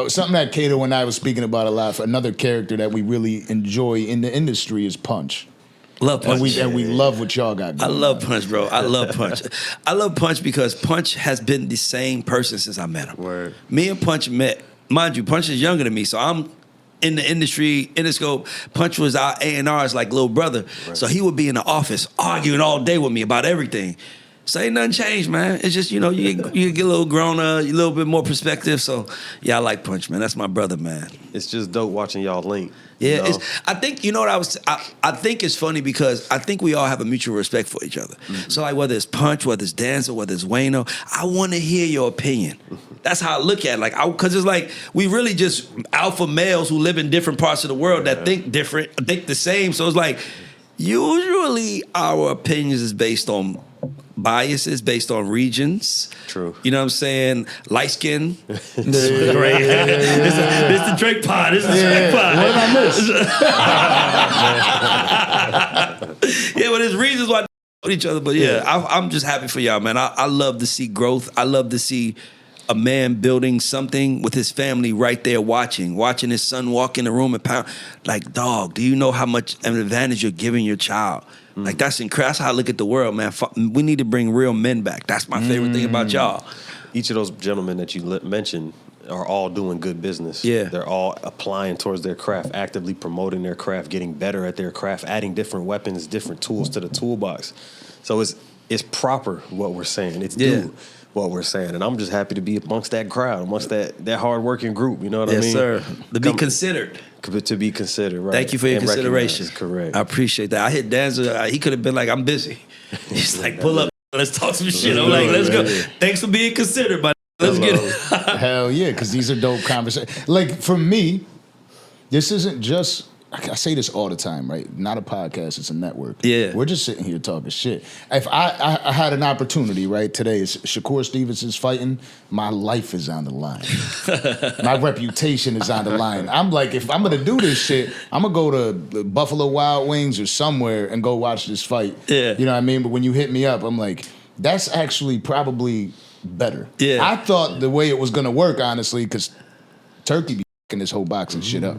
something that Kato and I was speaking about a lot. For another character that we really enjoy in the industry is Punch. Love Punch. And we love what y'all got going I love on. Punch, bro. I love Punch. I love Punch because Punch has been the same person since I met him. Word. Me and Punch met. Mind you, Punch is younger than me, so I'm in the industry, Interscope. Punch was our A&R's like little brother. Right. So he would be in the office arguing all day with me about everything. So ain't nothing changed, man. It's just, you get a little grown up, a little bit more perspective. So, yeah, I like Punch, man. That's my brother, man. It's just dope watching y'all link. Yeah, I think, I think it's funny because I think we all have a mutual respect for each other. Mm-hmm. So, like, whether it's Punch, whether it's Danza, whether it's Wayno, I want to hear your opinion. That's how I look at it. Because it's like, we really just alpha males who live in different parts of the world that think different, think the same. So, it's like, usually our opinions is based on biases based on regions. True. You know what I'm saying? Light skin. This is great. This is the Drake pod. This is the Drake pod. What did I miss? Yeah, but there's reasons why with each other. But yeah, I'm just happy for y'all, man. I love to see growth. I love to see a man building something with his family right there watching his son walk in the room and pound. Like, dog, do you know how much an advantage you're giving your child? Like, that's incredible. That's how I look at the world, man. We need to bring real men back. That's my favorite thing about y'all. Each of those gentlemen that you mentioned are all doing good business. Yeah. They're all applying towards their craft, actively promoting their craft, getting better at their craft, adding different weapons, different tools to the toolbox. So it's proper what we're saying. It's due what we're saying. And I'm just happy to be amongst that crowd, amongst that hard-working group. You know what I mean? Yes, sir. To be considered. To be considered, right. Thank you for your and consideration. Correct. I appreciate that. I hit Danza. He could have been like, I'm busy. He's like, pull up. Let's talk some shit. I'm like, let's go. Thanks for being considered, but let's get it. Hell yeah, because these are dope conversations. Like, for me, this isn't just, I say this all the time, right? Not a podcast, it's a network. Yeah. We're just sitting here talking shit. If I had an opportunity, right, today, is Shakur Stevenson's fighting, my life is on the line. My reputation is on the line. I'm like, if I'm going to do this shit, I'm going to go to the Buffalo Wild Wings or somewhere and go watch this fight. Yeah. You know what I mean? But when you hit me up, I'm like, that's actually probably better. Yeah. I thought the way it was going to work, honestly, because Turkey be f***ing this whole boxing shit up.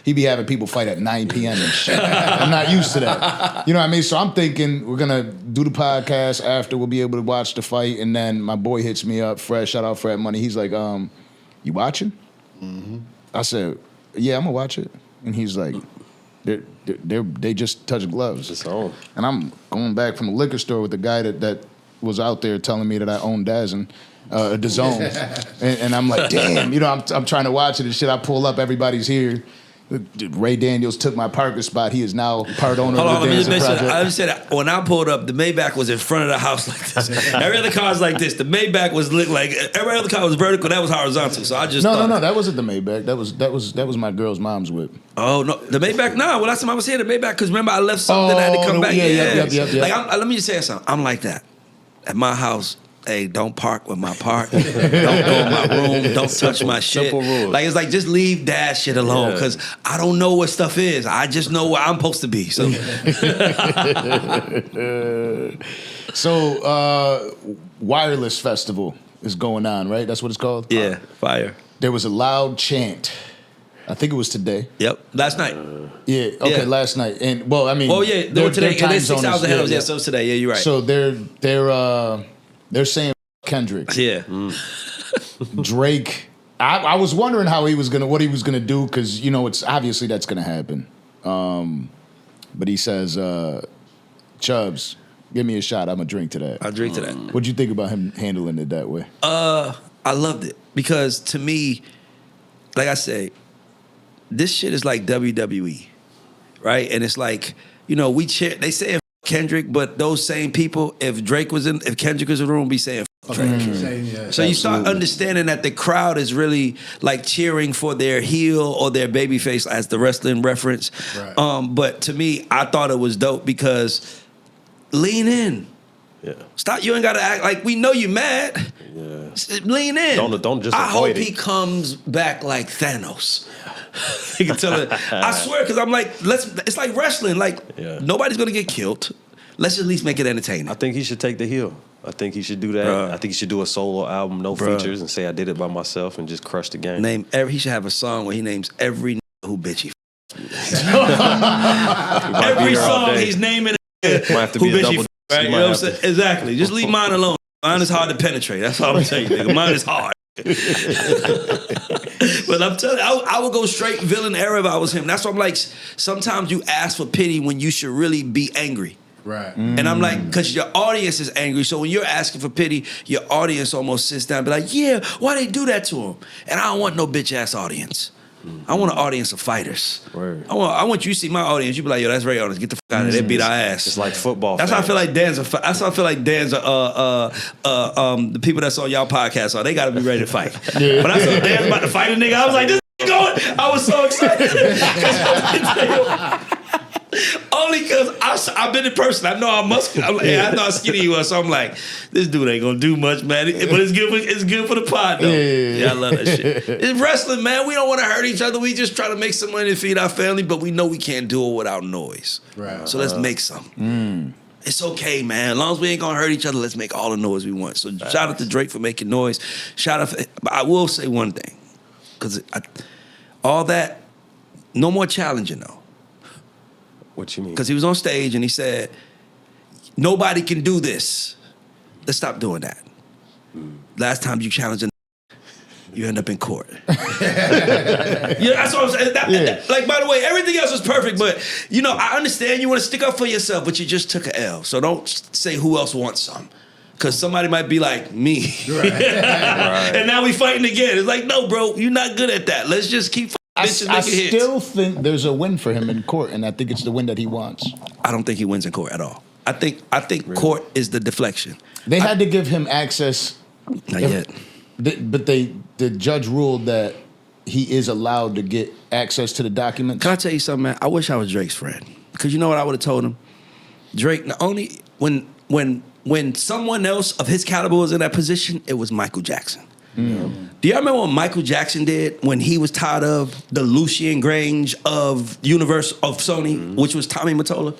He be having people fight at 9 p.m. and shit. I'm not used to that. You know what I mean? So I'm thinking we're going to do the podcast after. We'll be able to watch the fight. And then my boy hits me up, Fred, shout out Fred Money. He's like, you watching? Mm-hmm. I said, yeah, I'm going to watch it. And he's like, they just touch gloves. It's on. And I'm going back from the liquor store with the guy that was out there telling me that I own DAZN. DAZN, and I'm like, damn, I'm trying to watch it and shit. I pull up, everybody's here. Ray Daniels took my parking spot. He is now part owner of the Danza Project. I just said when I pulled up, the Maybach was in front of the house like this. Every other car is like this. The Maybach was like every other car was vertical. That was horizontal. So I just no. That wasn't the Maybach. That was my girl's mom's whip. Oh no, the Maybach. No, well last time I was here, the Maybach because remember I left something. I had to come back. Yeah. Like let me just say something. I'm like that at my house. Hey, don't park with my park. Don't go in my room. Don't touch my shit. Simple rules. Like it's like just leave that shit alone because I don't know what stuff is. I just know where I'm supposed to be. So, Wireless Festival is going on, right? That's what it's called. Yeah, fire. There was a loud chant. I think it was today. Yep, last night. Last night. And well, I mean, today. They're 6 hours ahead of us. So it's today. Yeah, you're right. So they're saying Kendrick. Yeah. Drake. I was wondering what he was gonna do because it's obviously that's gonna happen. But he says, Chubbs, give me a shot. I'm gonna drink to that. I'll drink to that. What'd you think about him handling it that way? I loved it because to me, like I say, this shit is like WWE, right? And it's like we cheer. They say Kendrick, but those same people, if Kendrick was in the room, be saying Drake. So you start understanding that the crowd is really like cheering for their heel or their baby face as the wrestling reference. Right. But to me, I thought it was dope because lean in. Yeah. Stop. You ain't got to act like we know you mad. Yeah. Lean in. Don't just avoid I hope it. he comes back like Thanos. You can tell it. I swear, because I'm like, it's like wrestling. Like nobody's gonna get killed. Let's at least make it entertaining. I think he should take the heel. I think he should do that. Bruh. I think he should do a solo album, no features, and say I did it by myself and just crush the game. He should have a song where he names every who bitch he. Every song he's naming. Might have to be a double. Right? You know what I'm saying? Exactly. Just leave mine alone. Mine is hard to penetrate. That's all I'm telling you, nigga. Mine is hard. But I'm telling you, I would go straight villain era if I was him. That's why I'm like, sometimes you ask for pity when you should really be angry. Right. And I'm like, because your audience is angry. So when you're asking for pity, your audience almost sits down and be like, yeah, why they do that to him? And I don't want no bitch ass audience. I want an audience of fighters. Word. I want you to see my audience. You be like, yo, that's very honest. Get the fuck out of there. They beat our ass. It's like football. That's how I feel like Danza. That's how I feel like Danza. The people that's on y'all podcast, they got to be ready to fight. Yeah. But I saw Danza about to fight a nigga. I was like, this is going. I was so excited. Only because I've been in person. I know how muscular. I know how skinny you are. So I'm like, this dude ain't gonna do much, man. But it's good for the pod, though. Yeah. I love that shit. It's wrestling, man. We don't want to hurt each other. We just try to make some money to feed our family, but we know we can't do it without noise. Right. So let's make some. It's okay, man. As long as we ain't gonna hurt each other, let's make all the noise we want. So shout out to Drake for making noise. Shout out. But I will say one thing, because all that, no more challenging though. What you mean? Because he was on stage and he said, nobody can do this. Let's stop doing that. Last time you challenged a you end up in court. That's what I'm saying. Like, by the way, everything else was perfect, but, I understand you want to stick up for yourself, but you just took an L. So don't say who else wants some. Because somebody might be like, me. Right. And now we fighting again. It's like, no, bro, you're not good at that. Let's just keep I still think there's a win for him in court, and I think it's the win that he wants. I don't think he wins in court at all. I think really? Court is the deflection. They had to give him access. Not yet. But the judge ruled that he is allowed to get access to the documents. Can I tell you something, man? I wish I was Drake's friend. Because you know what I would have told him? Drake, not only when someone else of his caliber was in that position, it was Michael Jackson. Do y'all remember what Michael Jackson did when he was tired of the Lucian Grange of Universal of Sony, which was Tommy Mottola?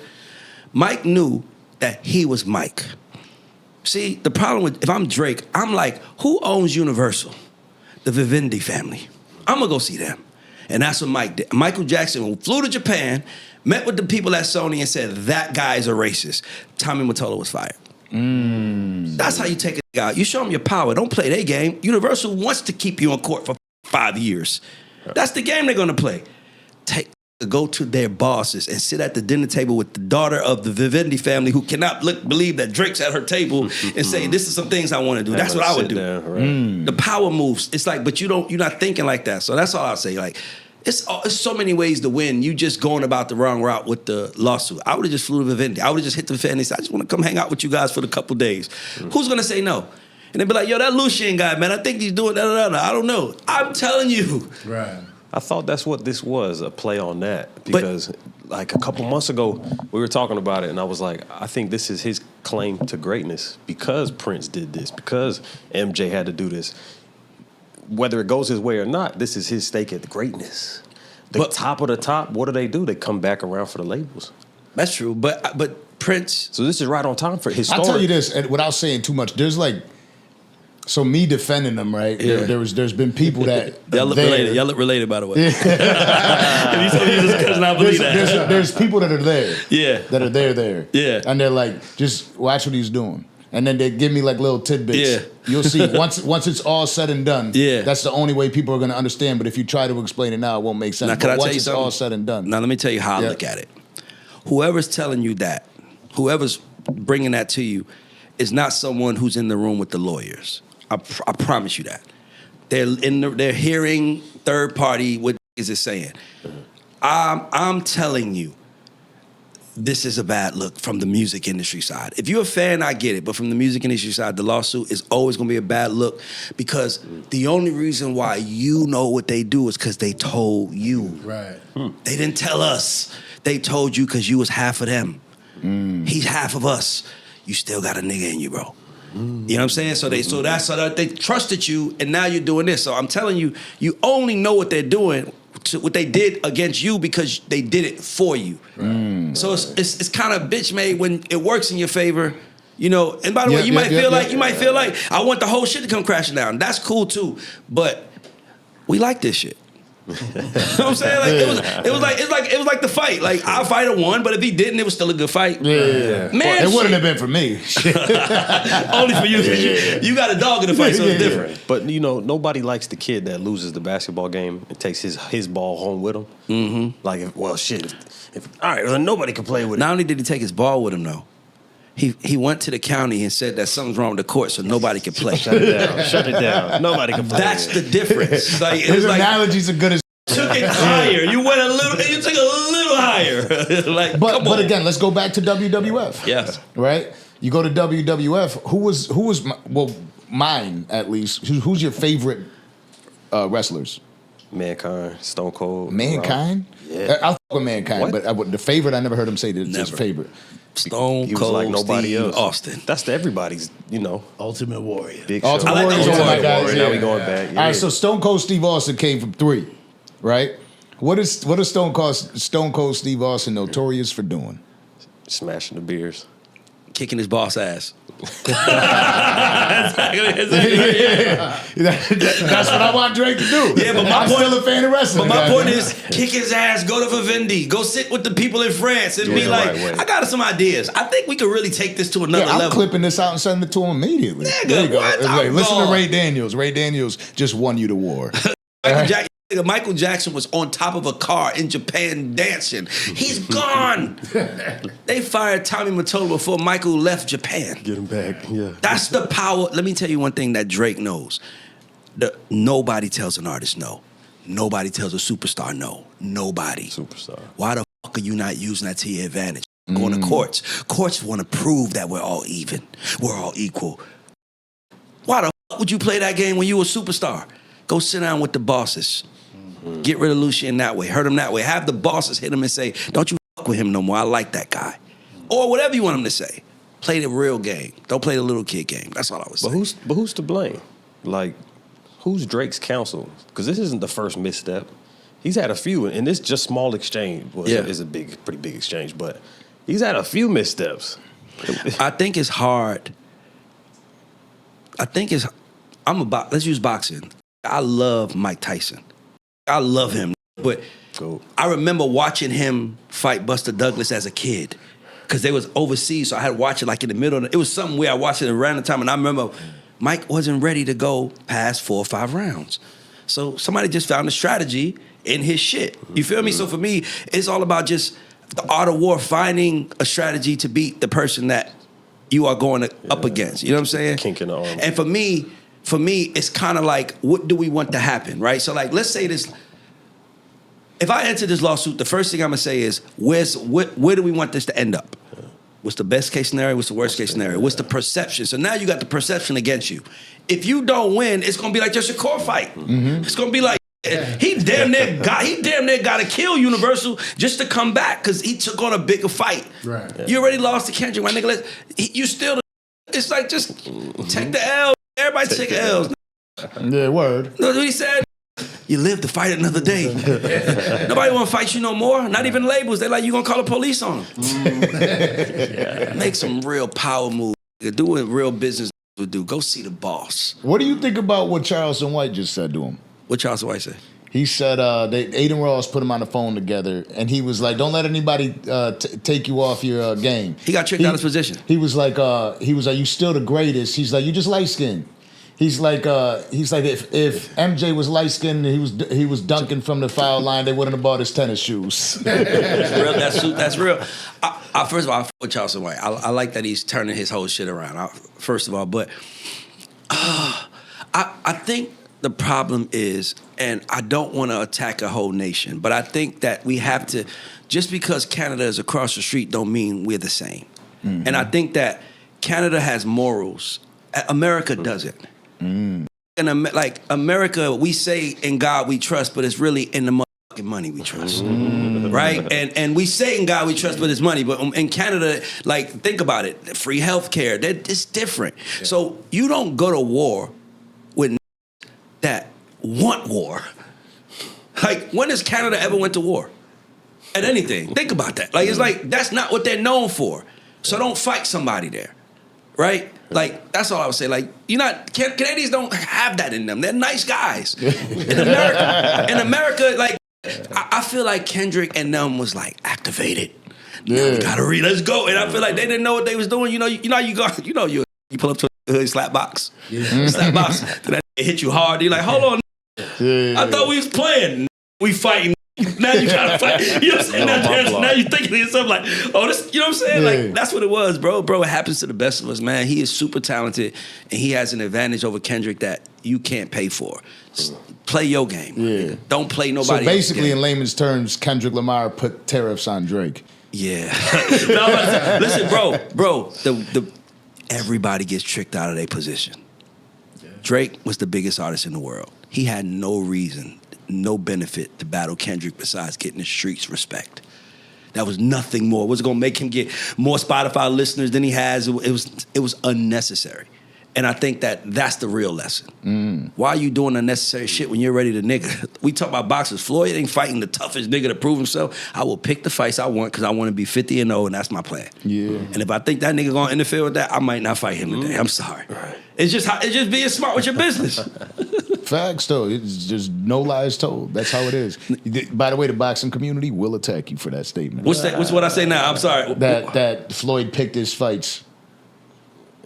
Mike knew that he was Mike. See, the problem with, if I'm Drake, I'm like, who owns Universal? The Vivendi family. I'm gonna go see them. And that's what Mike did. Michael Jackson flew to Japan, met with the people at Sony and said, that guy is a racist. Tommy Mottola was fired. That's how you take it out. You show them your power. Don't play their game. Universal wants to keep you in court for 5 years. That's the game they're going to play. Go to their bosses and sit at the dinner table with the daughter of the Vivendi family who cannot believe that Drake's at her table and say, this is some things I want to do. That's what I would do. Down, right? The power moves. It's like, but you're not thinking like that. So that's all I'll say. Like, it's so many ways to win. You just going about the wrong route with the lawsuit. I would have just flew to Vivendi. I would have just hit the fan and said, I just want to come hang out with you guys for a couple days. Who's going to say no? And they'd be like, yo, that Lucian guy, man, I think he's doing that. I don't know. I'm telling you. Right. I thought that's what this was, a play on that. Because like a couple months ago, we were talking about it, and I was like, I think this is his claim to greatness because Prince did this, because MJ had to do this. Whether it goes his way or not, this is his stake at the greatness. Top of the top, what do? They come back around for the labels. That's true, but Prince. So this is right on time for his story. I'll tell you this, and without saying too much, there's like, so me defending them, right? Yeah. There's been people that y'all look related. Y'all look related, by the way. Yeah. There's people that are there. Yeah. That are there. Yeah. And they're like, just watch what he's doing. And then they give me like little tidbits. Yeah. You'll see once it's all said and done. Yeah. That's the only way people are going to understand. But if you try to explain it now, it won't make sense. Now, can I tell you it's something? all said and done. Now let me tell you how I look at it. Whoever's telling you that, whoever's bringing that to you, is not someone who's in the room with the lawyers. I promise you that. They're hearing third party what is it saying. I'm telling you, this is a bad look from the music industry side. If you're a fan, I get it. But from the music industry side, the lawsuit is always going to be a bad look because the only reason why you know what they do is because they told you. Right. They didn't tell us. They told you because you was half of them. He's half of us. You still got a nigga in you, bro. You know what I'm saying? So they trusted you, and now you're doing this. So I'm telling you, you only know what they're doing what they did against you because they did it for you. So it's kind of bitch made when it works in your favor. You know, and by the way, you might feel like I want the whole shit to come crashing down. That's cool too, but we like this shit. You know what I'm saying? Like it was like the fight. Like our fighter won, but if he didn't, it was still a good fight. Yeah. Man, it wouldn't have been for me. Only for you. You got a dog in the fight, so it's different. But you know, nobody likes the kid that loses the basketball game and takes his ball home with him. Mm-hmm. Like, if all right, well, nobody can play with it. Not only did he take his ball with him, though, he went to the county and said that something's wrong with the court, so nobody can play. Shut it down. Shut it down. Nobody can play. That's the difference. Like, His analogies are good as. Took it higher. You went a little. You took a little higher. Like, but again, let's go back to WWF. Yes. Right. You go to WWF. Who was mine at least? Who's your favorite wrestlers? Mankind, Stone Cold, Mankind. Rock. Yeah, I'll fuck with Mankind, but the favorite I never heard him say this his favorite. Stone he was Cold, like nobody Steve else. Austin. That's everybody's, Ultimate Warrior. Big Ultimate show. Warrior's one of my guys. Now we going back. All right, so Stone Cold Steve Austin came from 3, right? What is Stone Cold Steve Austin notorious for doing? Smashing the beers. Kicking his boss ass. That's what I want Drake to do. Yeah, but I'm still a fan of wrestling. But my point is, kick his ass, go to Vivendi, go sit with the people in France and be like, I got some ideas. I think we could really take this to another I'm level. clipping this out and sending it to him immediately. Nigga, there you go. what? It's like, listen to gone. Ray Daniels. Ray Daniels just won you the war. Michael Jackson was on top of a car in Japan dancing. He's gone. They fired Tommy Mottola before Michael left Japan. Get him back, yeah. That's the power. Let me tell you one thing that Drake knows. Nobody tells an artist no. Nobody tells a superstar no. Nobody. Superstar. Why the fuck are you not using that to your advantage? Going to courts. Courts want to prove that we're all even. We're all equal. Why the fuck would you play that game when you were a superstar? Go sit down with the bosses. Get rid of Lucien that way. Hurt him that way. Have the bosses hit him and say, don't you fuck with him no more. I like that guy. Or whatever you want him to say. Play the real game. Don't play the little kid game. That's all I was saying. But who's to blame? Like, who's Drake's counsel? Because this isn't the first misstep. He's had a few, and this just small exchange is a pretty big exchange, but he's had a few missteps. I think it's hard. Let's use boxing. I love Mike Tyson. I love him, but I remember watching him fight Buster Douglas as a kid because they was overseas, so I had to watch it like in the middle. It was something where I watched it around the time, and I remember Mike wasn't ready to go past 4 or 5 rounds. So somebody just found a strategy in his shit. You feel me? So for me, it's all about just the art of war, finding a strategy to beat the person that you are going up against. You know what I'm saying? Kink in the arm. And for me, it's kind of like, what do we want to happen, right? So like, let's say this, if I enter this lawsuit, the first thing I'm gonna say is, where do we want this to end up? What's the best case scenario? What's the worst case scenario? What's the perception? So now you got the perception against you. If you don't win, it's gonna be like just a court fight. It's gonna be like, he damn near got to kill Universal just to come back because he took on a bigger fight. Right. Yeah. You already lost to Kendrick, my nigga. You still, it's like just take the L. Everybody take L's. Yeah, word. Know what he said? You live to fight another day. Nobody want to fight you no more. Not even labels. They like, you gonna call the police on them. Make some real power moves. Do what real business would do. Go see the boss. What do you think about what Charleston White just said to him? What Charleston White say? He said Aiden Ross put him on the phone together, and he was like, "Don't let anybody take you off your game." He got tricked out of his position. He was like, "You still the greatest." He's like, "You just light skinned." He's like, if MJ was light skinned, he was dunking from the foul line, they wouldn't have bought his tennis shoes. That's real. First of all, I fuck with Charleston White. I like that he's turning his whole shit around. First of all, but I think the problem is, and I don't want to attack a whole nation, but I think that we have to, just because Canada is across the street don't mean we're the same. And I think that Canada has morals. America doesn't. And like America, we say in God we trust, but it's really in the motherfucking money we trust, right? And we say in God we trust, but it's money. But in Canada, like, think about it, free healthcare, it's different. Yeah. So you don't go to war with that want war. Like, when has Canada ever went to war? At anything. Think about that. Like, it's like, that's not what they're known for. So don't fight somebody there. Right? Like, that's all I would say. Like, Canadians don't have that in them. They're nice guys. In America, like, I feel like Kendrick and them was like activated. Now we gotta read. Let's go. And I feel like they didn't know what they was doing. You pull up to a hood slap box. Slap box. Then that hit you hard. You're like, hold on. I thought we was playing. We fighting. Now you gotta fight. You know what I'm saying? Now you thinking to yourself like, oh, this. You know what I'm saying? Like, that's what it was, bro. Bro, it happens to the best of us, man. He is super talented, and he has an advantage over Kendrick that you can't pay for. Play your game. Yeah. Don't play nobody. So basically, in layman's terms, Kendrick Lamar put tariffs on Drake. Yeah. No, listen, bro. Everybody gets tricked out of their position. Yeah. Drake was the biggest artist in the world. He had no reason, no benefit to battle Kendrick besides getting the streets respect. That was nothing more. It was gonna make him get more Spotify listeners than he has. It was unnecessary. And I think that's the real lesson. Why are you doing unnecessary shit when you're ready to nigga? We talk about boxers. Floyd ain't fighting the toughest nigga to prove himself. I will pick the fights I want because I want to be 50-0, and that's my plan. Yeah. And if I think that nigga gonna interfere with that, I might not fight him today. I'm sorry. Right. It's just being smart with your business. Facts, though. It's just no lies told. That's how it is. By the way, the boxing community will attack you for that statement. What's what I say now? I'm sorry. That Floyd picked his fights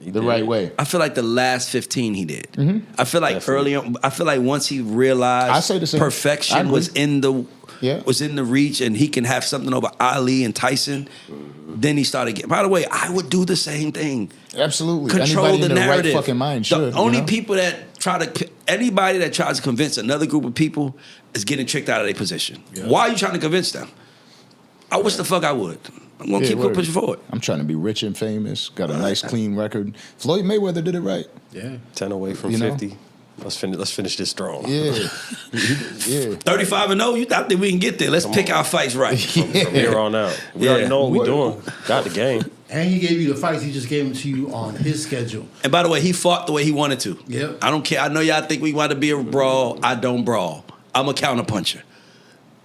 the right way. I feel like the last 15 he did. Mm-hmm. I feel like early on, I feel like once he realized perfection was in the reach and he can have something over Ali and Tyson, then he started getting. By the way, I would do the same thing. Absolutely. Control Anybody the in narrative. Their right fucking mind should. The only people that anybody that tries to convince another group of people is getting tricked out of their position. Yeah. Why are you trying to convince them? I wish the fuck I would. I'm going to keep pushing forward. I'm trying to be rich and famous. Got a nice, clean record. Floyd Mayweather did it right. Yeah. 10 away from 50. Let's finish this strong. Yeah. 35-0, you thought that we can get there. Let's pick our fights right. From here on out. We already know what we're doing. Got the game. And he gave you the fights. He just gave them to you on his schedule. And by the way, he fought the way he wanted to. Yep. I don't care. I know y'all think we want to be a brawl. I don't brawl. I'm a counterpuncher.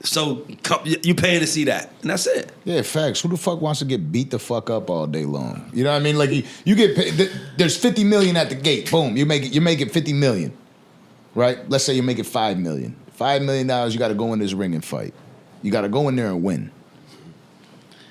So you paying to see that, and that's it. Yeah, facts. Who the fuck wants to get beat the fuck up all day long? You know what I mean? Like you get paid, there's 50 million at the gate. Boom, you're making 50 million, right? Let's say you make it 5 million. $5 million. You got to go in this ring and fight. You got to go in there and win.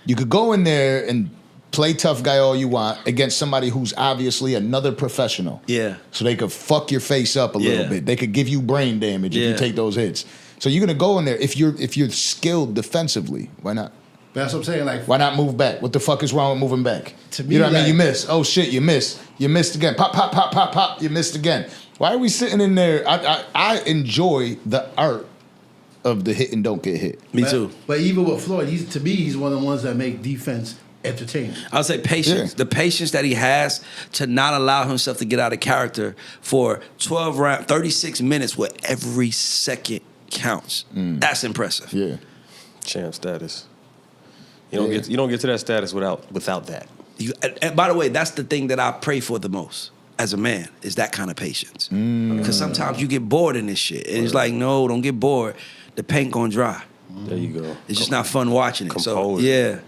You could go in there and play tough guy all you want against somebody who's obviously another professional. Yeah. So they could fuck your face up a little bit. They could give you brain damage if you take those hits. So you're gonna go in there if you're skilled defensively. Why not? That's what I'm saying. Like, why not move back? What the fuck is wrong with moving back? To me, you know what I mean? You miss. Oh shit, you missed. You missed again. Pop, pop, pop, pop, pop. You missed again. Why are we sitting in there? I enjoy the art of the hit and don't get hit. Me too. But even with Floyd, he's one of the ones that make defense entertaining. I'll say patience. Yeah. The patience that he has to not allow himself to get out of character for 12 rounds, 36 minutes where every second counts. That's impressive. Yeah. Champ status. You don't get to that status without that. And by the way, that's the thing that I pray for the most as a man is that kind of patience. Because sometimes you get bored in this shit. And it's like, no, don't get bored. The paint gonna dry. There you go. It's just not fun watching it. So yeah.